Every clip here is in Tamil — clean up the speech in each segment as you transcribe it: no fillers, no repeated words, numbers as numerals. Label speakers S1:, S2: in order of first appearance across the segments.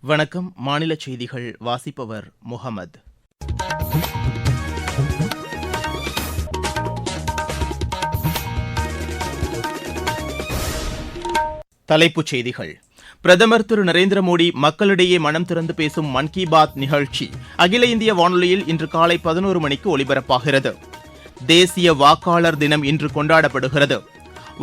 S1: வணக்கம். மாநில செய்திகள் வாசிப்பவர் முகமது. தலைப்புச் செய்திகள். பிரதமர் திரு நரேந்திர மோடி மக்களிடையே மனம் திறந்து பேசும் மன் கி பாத் நிகழ்ச்சி அகில இந்திய வானொலியில் இன்று காலை 11 மணிக்கு ஒலிபரப்பாகிறது. தேசிய வாக்காளர் தினம் இன்று கொண்டாடப்படுகிறது.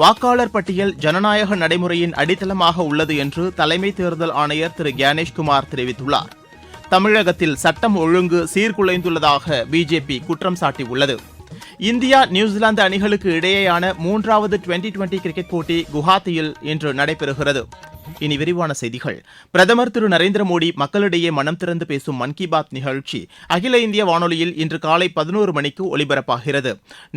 S1: வாக்காளர் பட்டியல் ஜனநாயக நடைமுறையின் அடித்தளமாக உள்ளது என்று தலைமை தேர்தல் ஆணையர் திரு கியானேஷ்குமார் தெரிவித்துள்ளார். தமிழகத்தில் சட்டம் ஒழுங்கு சீர்குலைந்துள்ளதாக பிஜேபி குற்றம் சாட்டியுள்ளது. இந்தியா நியூசிலாந்து அணிகளுக்கு இடையேயான 3வது டுவெண்டி கிரிக்கெட் போட்டி குவஹாத்தியில் இன்று நடைபெறுகிறது. இனி விரிவான செய்திகள். பிரதமர் திரு நரேந்திர மோடி மக்களிடையே மனம் திறந்து பேசும் மன் கி பாத் நிகழ்ச்சி அகில இந்திய வானொலியில் இன்று காலை 11 மணிக்கு ஒலிபரப்பாகிறது.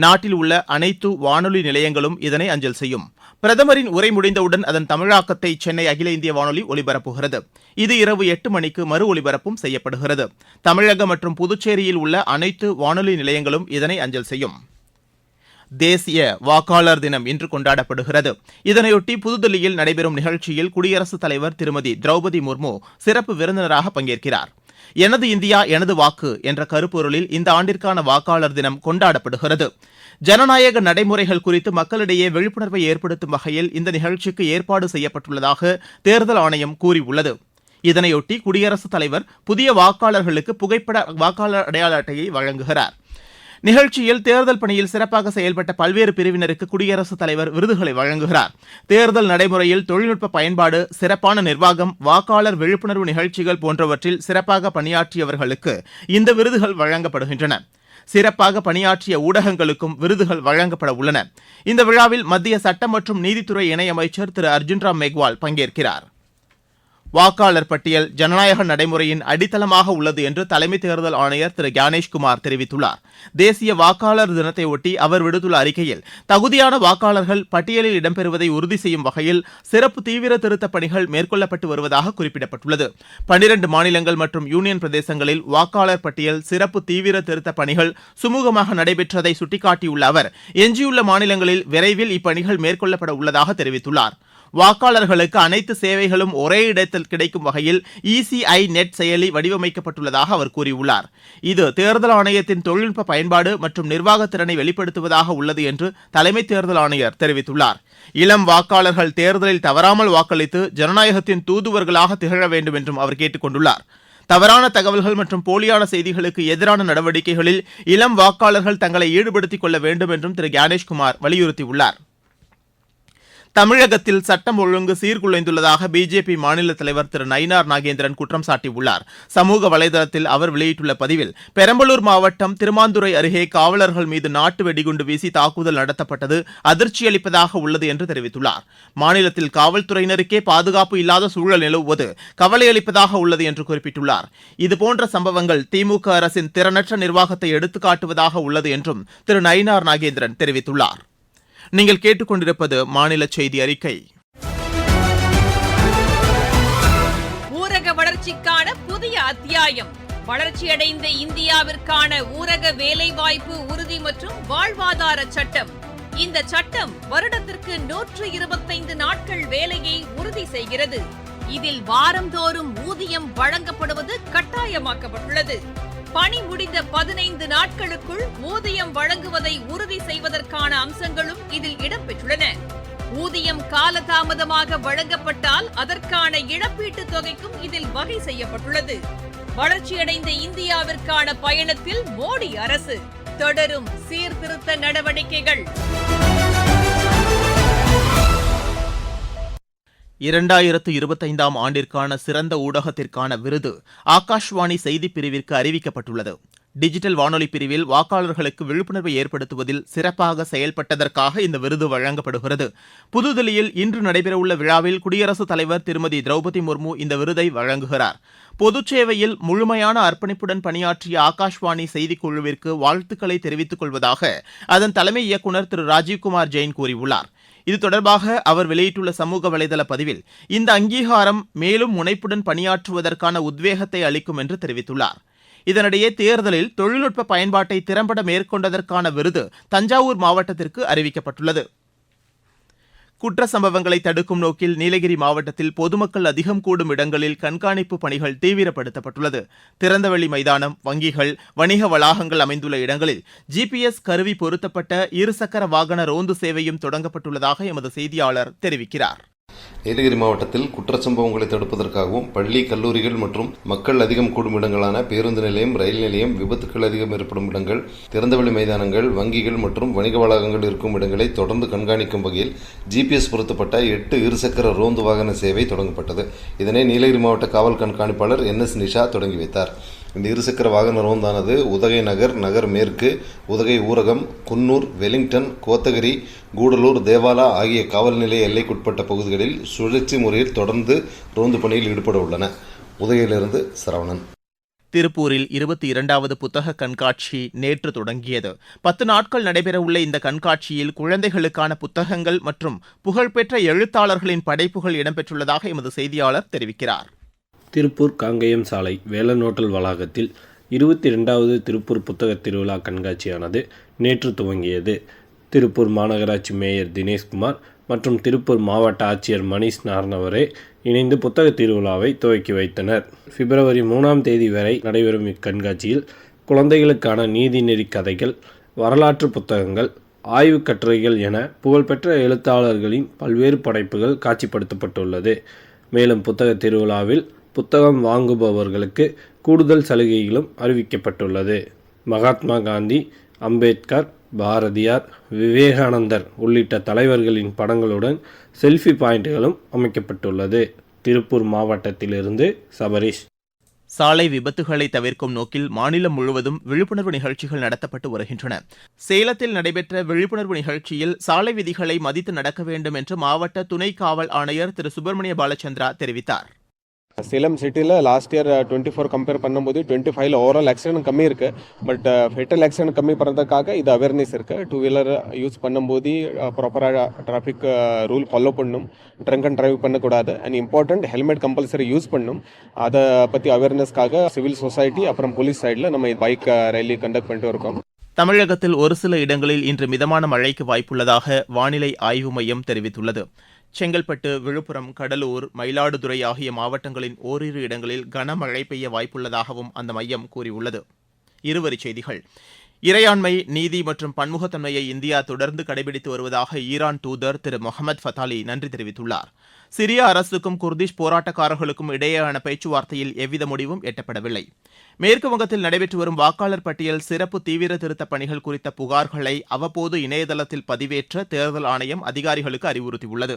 S1: நாட்டில் உள்ள அனைத்து வானொலி நிலையங்களும் இதனை அஞ்சல் செய்யும். பிரதமரின் உரை முடிந்தவுடன் அதன் தமிழாக்கத்தை சென்னை அகில இந்திய வானொலி ஒலிபரப்புகிறது. இது இரவு 8 மணிக்கு மறு ஒலிபரப்பும் செய்யப்படுகிறது. தமிழகம் மற்றும் புதுச்சேரியில் உள்ள அனைத்து வானொலி நிலையங்களும் இதனை அஞ்சல் செய்யும். தேசிய வாக்காளர் தினம் இன்று கொண்டாடப்படுகிறது. இதனையொட்டி புதுதில்லியில் நடைபெறும் நிகழ்ச்சியில் குடியரசுத் தலைவர் திருமதி திரௌபதி முர்மு சிறப்பு விருந்தினராக பங்கேற்கிறார். எனது இந்தியா எனது வாக்கு என்ற கருப்பொருளில் இந்த ஆண்டிற்கான வாக்காளர் தினம் கொண்டாடப்படுகிறது. ஜனநாயக நடைமுறைகள் குறித்து மக்களிடையே விழிப்புணர்வை ஏற்படுத்தும் வகையில் இந்த நிகழ்ச்சிக்கு ஏற்பாடு செய்யப்பட்டுள்ளதாக தேர்தல் ஆணையம் கூறியுள்ளது. இதனையொட்டி குடியரசுத் தலைவர் புதிய வாக்காளர்களுக்கு புகைப்பட வாக்காளர் அடையாள அட்டையை வழங்குகிறார். நிகழ்ச்சியில் தேர்தல் பணியில் சிறப்பாக செயல்பட்ட பல்வேறு பிரிவினருக்கு குடியரசுத் தலைவர் விருதுகளை வழங்குகிறார். தேர்தல் நடைமுறையில் தொழில்நுட்ப பயன்பாடு, சிறப்பான நிர்வாகம், வாக்காளர் விழிப்புணர்வு நிகழ்ச்சிகள் போன்றவற்றில் சிறப்பாக பணியாற்றியவர்களுக்கு இந்த விருதுகள் வழங்கப்படுகின்றன. சிறப்பாக பணியாற்றிய ஊடகங்களுக்கும் விருதுகள் வழங்கப்பட உள்ளன. இந்த விழாவில் மத்திய சட்டம் மற்றும் நீதித்துறை இணையமைச்சர் திரு அர்ஜுன் ராம் மெக்வால் பங்கேற்கிறார். வாக்காளர் பட்டியல் ஜனநாயக நடைமுறையின் அடித்தளமாக உள்ளது என்று தலைமை தேர்தல் ஆணையர் திரு கியானேஷ்குமார் தெரிவித்துள்ளார். தேசிய வாக்காளர் தினத்தை ஒட்டி அவர் விடுத்துள்ள அறிக்கையில், தகுதியான வாக்காளர்கள் பட்டியலில் இடம்பெறுவதை உறுதி செய்யும் வகையில் சிறப்பு தீவிர திருத்தப் பணிகள் மேற்கொள்ளப்பட்டு வருவதாக குறிப்பிடப்பட்டுள்ளது. 12 மாநிலங்கள் மற்றும் யூனியன் பிரதேசங்களில் வாக்காளர் பட்டியல் சிறப்பு தீவிர திருத்தப் பணிகள் சுமூகமாக நடைபெற்றதை சுட்டிக்காட்டியுள்ள அவர், எஞ்சியுள்ள மாநிலங்களில் விரைவில் இப்பணிகள் மேற்கொள்ளப்பட உள்ளதாக தெரிவித்துள்ளார். வாக்காளர்களுக்கு அனைத்து சேவைகளும் ஒரே இடத்தில் கிடைக்கும் வகையில் இசிஐ நெட் செயலி வடிவமைக்கப்பட்டுள்ளதாக அவர் கூறியுள்ளார். இது தேர்தல் ஆணையத்தின் தொழில்நுட்ப பயன்பாடு மற்றும் நிர்வாகத் திறனை வெளிப்படுத்துவதாக உள்ளது என்று தலைமை தேர்தல் ஆணையர் தெரிவித்துள்ளார். இளம் வாக்காளர்கள் தேர்தலில் தவறாமல் வாக்களித்து ஜனநாயகத்தின் தூதுவர்களாக திகழ வேண்டும் என்றும் அவர் கேட்டுக் கொண்டுள்ளார். தவறான தகவல்கள் மற்றும் போலியான செய்திகளுக்கு எதிரான நடவடிக்கைகளில் இளம் வாக்காளர்கள் தங்களை ஈடுபடுத்திக் கொள்ள வேண்டும் என்றும் திரு கியானேஷ்குமார் வலியுறுத்தியுள்ளார். தமிழகத்தில் சட்டம் ஒழுங்கு சீர்குலைந்துள்ளதாக பிஜேபி மாநில தலைவர் திரு நயினார் நாகேந்திரன் குற்றம் சாட்டியுள்ளார். சமூக வலைதளத்தில் அவர் வெளியிட்டுள்ள பதிவில், பெரம்பலூர் மாவட்டம் திருமாந்துறை அருகே காவலர்கள் மீது நாட்டு வெடிகுண்டு வீசி தாக்குதல் நடத்தப்பட்டது அதிர்ச்சியளிப்பதாக உள்ளது என்று தெரிவித்துள்ளார். மாநிலத்தில் காவல்துறையினருக்கே பாதுகாப்பு இல்லாத சூழல் நிலவுவது கவலையளிப்பதாக உள்ளது என்று குறிப்பிட்டுள்ளார். இதுபோன்ற சம்பவங்கள் திமுக அரசின் திறனற்ற நிர்வாகத்தை எடுத்துக்காட்டுவதாக உள்ளது என்றும் திரு நயினார் நாகேந்திரன் தெரிவித்துள்ளார். நீங்கள் கேட்டுக்கொண்டிருப்பது மாநில செய்தி அறிக்கை.
S2: ஊரக வளர்ச்சிக்கான புதிய அத்தியாயம். வளர்ச்சியடைந்த இந்தியாவிற்கான ஊரக வேலைவாய்ப்பு உறுதி மற்றும் வாழ்வாதார சட்டம். இந்த சட்டம் வருடத்திற்கு 125 நாட்கள் வேலையை உறுதி செய்கிறது. இதில் வாரந்தோறும் ஊதியம் வழங்கப்படுவது கட்டாயமாக்கப்பட்டுள்ளது. பணி முடிந்த 15 நாட்களுக்குள் ஊதியம் வழங்குவதை உறுதி செய்வதற்கான அம்சங்களும் இதில் இடம்பெற்றுள்ளன. ஊதியம் காலதாமதமாக வழங்கப்பட்டால் அதற்கான இழப்பீட்டுத் தொகைக்கும் இதில் வகை செய்யப்பட்டுள்ளது. வளர்ச்சியடைந்த இந்தியாவிற்கான பயணத்தில் மோடி அரசு தொடரும் சீர்திருத்த நடவடிக்கைகள்.
S1: 2025ஆம் ஆண்டிற்கான சிறந்த ஊடகத்திற்கான விருது ஆகாஷ்வாணி செய்திப் பிரிவிற்கு அறிவிக்கப்பட்டுள்ளது. டிஜிட்டல் வானொலி பிரிவில் வாக்காளர்களுக்கு விழிப்புணர்வை ஏற்படுத்துவதில் சிறப்பாக செயல்பட்டதற்காக இந்த விருது வழங்கப்படுகிறது. புதுதில்லியில் இன்று நடைபெறவுள்ள விழாவில் குடியரசுத் தலைவர் திருமதி திரௌபதி முர்மு இந்த விருதை வழங்குகிறார். பொதுச்சேவையில் முழுமையான அர்ப்பணிப்புடன் பணியாற்றிய ஆகாஷ்வாணி செய்திக்குழுவிற்கு வாழ்த்துக்களை தெரிவித்துக் கொள்வதாக அதன் தலைமை இயக்குநர் திரு ராஜீவ்குமார் ஜெயின் கூறியுள்ளார். இது தொடர்பாக அவர் வெளியிட்டுள்ள சமூக வலைதள பதிவில், இந்த அங்கீகாரம் மேலும் முனைப்புடன் பணியாற்றுவதற்கான உத்வேகத்தை அளிக்கும் என்று தெரிவித்துள்ளார். இதனிடையே தேர்தலில் தொழில்நுட்ப பயன்பாட்டை திறம்பட மேற்கொண்டதற்கான விருது தஞ்சாவூர் மாவட்டத்திற்கு அறிவிக்கப்பட்டுள்ளது. குற்ற சம்பவங்களை தடுக்கும் நோக்கில் நீலகிரி மாவட்டத்தில் பொதுமக்கள் அதிகம் கூடும் இடங்களில் கண்காணிப்பு பணிகள் தீவிரப்படுத்தப்பட்டுள்ளது. திறந்தவெளி மைதானம், வங்கிகள், வணிக வளாகங்கள் அமைந்துள்ள இடங்களில் GPS கருவி பொருத்தப்பட்ட இருசக்கர வாகன ரோந்து சேவையும் தொடங்கப்பட்டுள்ளதாக எமது செய்தியாளர் தெரிவிக்கிறார்.
S3: நீலகிரி மாவட்டத்தில் குற்றச்சம்பவங்களை தடுப்பதற்காகவும் பள்ளி, கல்லூரிகள் மற்றும் மக்கள் அதிகம் கூடும் இடங்களான பேருந்து நிலையம், ரயில் நிலையம், விபத்துக்கள் அதிகம் ஏற்படும் இடங்கள், திறந்தவெளி மைதானங்கள், வங்கிகள் மற்றும் வணிக வளாகங்கள் இருக்கும் இடங்களை தொடர்ந்து கண்காணிக்கும் வகையில் GPS பொருத்தப்பட்ட 8 இருசக்கர ரோந்து வாகன சேவை தொடங்கப்பட்டது. இதனை நீலகிரி மாவட்ட காவல் கண்காணிப்பாளர் NS நிஷா தொடங்கி வைத்தார். இந்த இருசக்கர வாகன ரோந்தானது உதகை நகர், நகர் மேற்கு, உதகை ஊரகம், குன்னூர், வெலிங்டன், கோத்தகிரி, கூடலூர், தேவாலா ஆகிய காவல் நிலைய எல்லைக்குட்பட்ட பகுதிகளில் சுழற்சி முறையில் தொடர்ந்து ரோந்து பணியில் ஈடுபட உள்ளன. உதகையிலிருந்து சரவணன்.
S1: திருப்பூரில் 22வது புத்தக கண்காட்சி நேற்று தொடங்கியது. 10 நாட்கள் நடைபெறவுள்ள இந்த கண்காட்சியில் குழந்தைகளுக்கான புத்தகங்கள் மற்றும் புகழ்பெற்ற எழுத்தாளர்களின் படைப்புகள் இடம்பெற்றுள்ளதாக எமது செய்தியாளர் தெரிவிக்கிறார்.
S4: திருப்பூர் காங்கேயம் சாலை வேலன் ஹோட்டல் வளாகத்தில் 22வது திருப்பூர் புத்தக திருவிழா கண்காட்சியானது நேற்று துவங்கியது. திருப்பூர் மாநகராட்சி மேயர் தினேஷ்குமார் மற்றும் திருப்பூர் மாவட்ட ஆட்சியர் மணிஷ் நார்னவரே இணைந்து புத்தக திருவிழாவை துவக்கி வைத்தனர். பிப்ரவரி 3ஆம் தேதி வரை நடைபெறும் இக்கண்காட்சியில் குழந்தைகளுக்கான நீதிநெறி கதைகள், வரலாற்று புத்தகங்கள், ஆய்வுக் கட்டுரைகள் என புகழ்பெற்ற எழுத்தாளர்களின் பல்வேறு படைப்புகள் காட்சிப்படுத்தப்பட்டுள்ளது. மேலும் புத்தக திருவிழாவில் புத்தகம் வாங்குபவர்களுக்கு கூடுதல் சலுகைகளும் அறிவிக்கப்பட்டுள்ளது. மகாத்மா காந்தி, அம்பேத்கர், பாரதியார், விவேகானந்தர் உள்ளிட்ட தலைவர்களின் படங்களுடன் செல்ஃபி பாயிண்டுகளும் அமைக்கப்பட்டுள்ளது. திருப்பூர் மாவட்டத்திலிருந்து சபரீஷ்.
S1: சாலை விபத்துகளை தவிர்க்கும் நோக்கில் மாநிலம் முழுவதும் விழிப்புணர்வு நிகழ்ச்சிகள் நடத்தப்பட்டு வருகின்றன. சேலத்தில் நடைபெற்ற விழிப்புணர்வு நிகழ்ச்சியில் சாலை விதிகளை மதித்து நடக்க வேண்டும் என்று மாவட்ட துணை காவல் ஆணையர் திரு சுப்பிரமணிய பாலச்சந்திரா தெரிவித்தார்.
S5: சேலம் சிட்டியில் லாஸ்ட் இயர் 24 கம்பேர் பண்ணும்போது 25ல் ஓவரால் ஆக்சிடென்ட் கம்மி இருக்குது. பட் ஃபெட்டல் ஆக்சிடென்ட் கம்மி பண்ணுறதுக்காக இது அவேர்னஸ் இருக்குது. 2 வீலர் யூஸ் பண்ணும்போது ப்ராப்பராக டிராஃபிக் ரூல் ஃபாலோ பண்ணணும், ட்ரங்க் அண்ட் டிரைவ் பண்ணக்கூடாது. And important helmet compulsory use பண்ணணும். அதை பற்றி அவேர்னஸ்க்காக சிவில் சொசைட்டி அப்புறம் போலீஸ் சைடில் நம்ம பைக் ரேலி கண்டக்ட் பண்ணிட்டு இருக்கோம்.
S1: தமிழகத்தில் ஒரு சில இடங்களில் இன்று மிதமான மழைக்கு வாய்ப்புள்ளதாக வானிலை ஆய்வு மையம் தெரிவித்துள்ளது. செங்கல்பட்டு, விழுப்புரம், கடலூர், மயிலாடுதுறை ஆகிய மாவட்டங்களின் ஓரிரு இடங்களில் கனமழை பெய்ய வாய்ப்புள்ளதாகவும் அந்த மையம் கூறியுள்ளது. இருவரிச் செய்திகள். இறையாண்மை, நீதி மற்றும் பன்முகத்தன்மையை இந்தியா தொடர்ந்து கடைபிடித்து வருவதாக ஈரான் தூதர் திரு முகமது ஃபத்தாலி நன்றி தெரிவித்துள்ளார். சிரிய அரசுக்கும் குர்திஷ் போராட்டக்காரர்களுக்கும் இடையேயான பேச்சுவார்த்தையில் எவ்வித முடிவும் எட்டப்படவில்லை. மேற்கு வங்கத்தில் நடைபெற்று வரும் வாக்காளர் பட்டியல் சிறப்பு தீவிர திருத்தப் பணிகள் குறித்த புகார்களை அவ்வப்போது இணையதளத்தில் பதிவேற்ற தேர்தல் ஆணையம் அதிகாரிகளுக்கு அறிவுறுத்தியுள்ளது.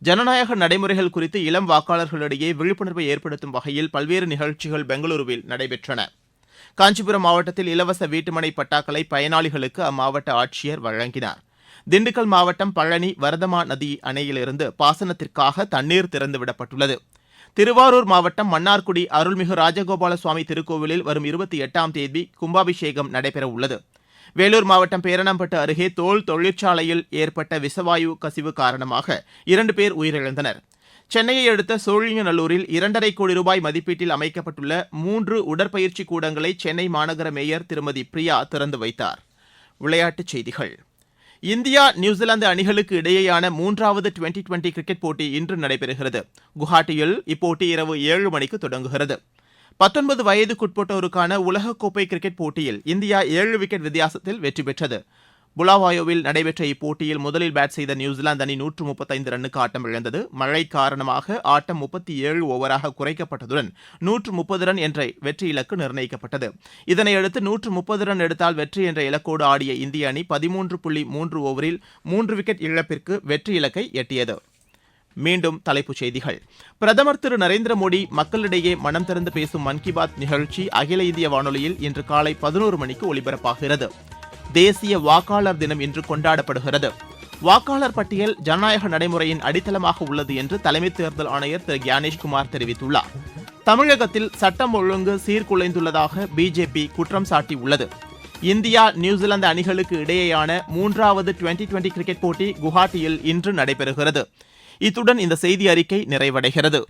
S1: ஜனநாயக நடைமுறைகள் குறித்து இளம் வாக்காளர்களிடையே விழிப்புணர்வை ஏற்படுத்தும் வகையில் பல்வேறு நிகழ்ச்சிகள் பெங்களூருவில் நடைபெற்றன. காஞ்சிபுரம் மாவட்டத்தில் இலவச வீட்டுமனை பட்டாக்களை பயனாளிகளுக்கு அம்மாவட்ட ஆட்சியர் வழங்கினார். திண்டுக்கல் மாவட்டம் பழனி வரதமா நதி அணையிலிருந்து பாசனத்திற்காக தண்ணீர் திறந்துவிடப்பட்டுள்ளது. திருவாரூர் மாவட்டம் மன்னார்குடி அருள்மிகு ராஜகோபால சுவாமி திருக்கோவிலில் வரும் 28ஆம் தேதி கும்பாபிஷேகம் நடைபெறவுள்ளது. வேலூர் மாவட்டம் பேரணம்பட்டு அருகே தோல் தொழிற்சாலையில் ஏற்பட்ட விஷவாயு கசிவு காரணமாக 2 பேர் உயிரிழந்தனர். சென்னையை அடுத்த சோழிங்கநல்லூரில் 2.5 கோடி ரூபாய் மதிப்பீட்டில் அமைக்கப்பட்டுள்ள 3 உடற்பயிற்சி கூடங்களை சென்னை மாநகர மேயர் திருமதி பிரியா திறந்து வைத்தார். விளையாட்டுச் செய்திகள். இந்தியா, நியூசிலாந்து அணிகளுக்கு இடையேயான 3வது டுவெண்டி கிரிக்கெட் போட்டி இன்று நடைபெறுகிறது. குவஹாட்டியில் இப்போட்டி இரவு 7 மணிக்கு தொடங்குகிறது. 19 வயதுக்குட்பட்டோருக்கான உலகக்கோப்பை கிரிக்கெட் போட்டியில் இந்தியா 7 விக்கெட் வித்தியாசத்தில் வெற்றி பெற்றது. புலாவாயோவில் நடைபெற்ற இப்போட்டியில் முதலில் பேட் செய்த நியூசிலாந்து அணி 135 ரன்னுக்கு ஆட்டம் இழந்தது. மழை காரணமாக ஆட்டம் 37 ஓவராக குறைக்கப்பட்டதுடன் 130 ரன் என்ற வெற்றி இலக்கு நிர்ணயிக்கப்பட்டது. இதனையடுத்து 130 ரன் எடுத்தால் வெற்றி என்ற இலக்கோடு ஆடிய இந்திய அணி 13.3 ஓவரில் 3 விக்கெட் இழப்பிற்கு வெற்றி இலக்கை எட்டியது. மீண்டும் தலைப்புச் செய்திகள். பிரதமர் திரு நரேந்திர மோடி மக்களிடையே மனம் திறந்து பேசும் மன் கி பாத் நிகழ்ச்சி அகில இந்திய வானொலியில் இன்று காலை 11 மணிக்கு ஒலிபரப்பாகிறது. தேசிய வாக்காளர் தினம் இன்று கொண்டாடப்படுகிறது. வாக்காளர் பட்டியல் ஜனநாயக நடைமுறையின் அடித்தளமாக உள்ளது என்று தலைமை தேர்தல் ஆணையர் திரு கியானேஷ்குமார் தெரிவித்துள்ளார். தமிழகத்தில் சட்டம் ஒழுங்கு சீர்குலைந்துள்ளதாக பிஜேபி குற்றம் சாட்டியுள்ளது. இந்தியா, நியூசிலாந்து அணிகளுக்கு இடையேயான 3வது டுவெண்டி கிரிக்கெட் போட்டி குவஹாட்டியில் இன்று நடைபெறுகிறது. இத்துடன் இந்த செய்தி அறிக்கை நிறைவடைகிறது.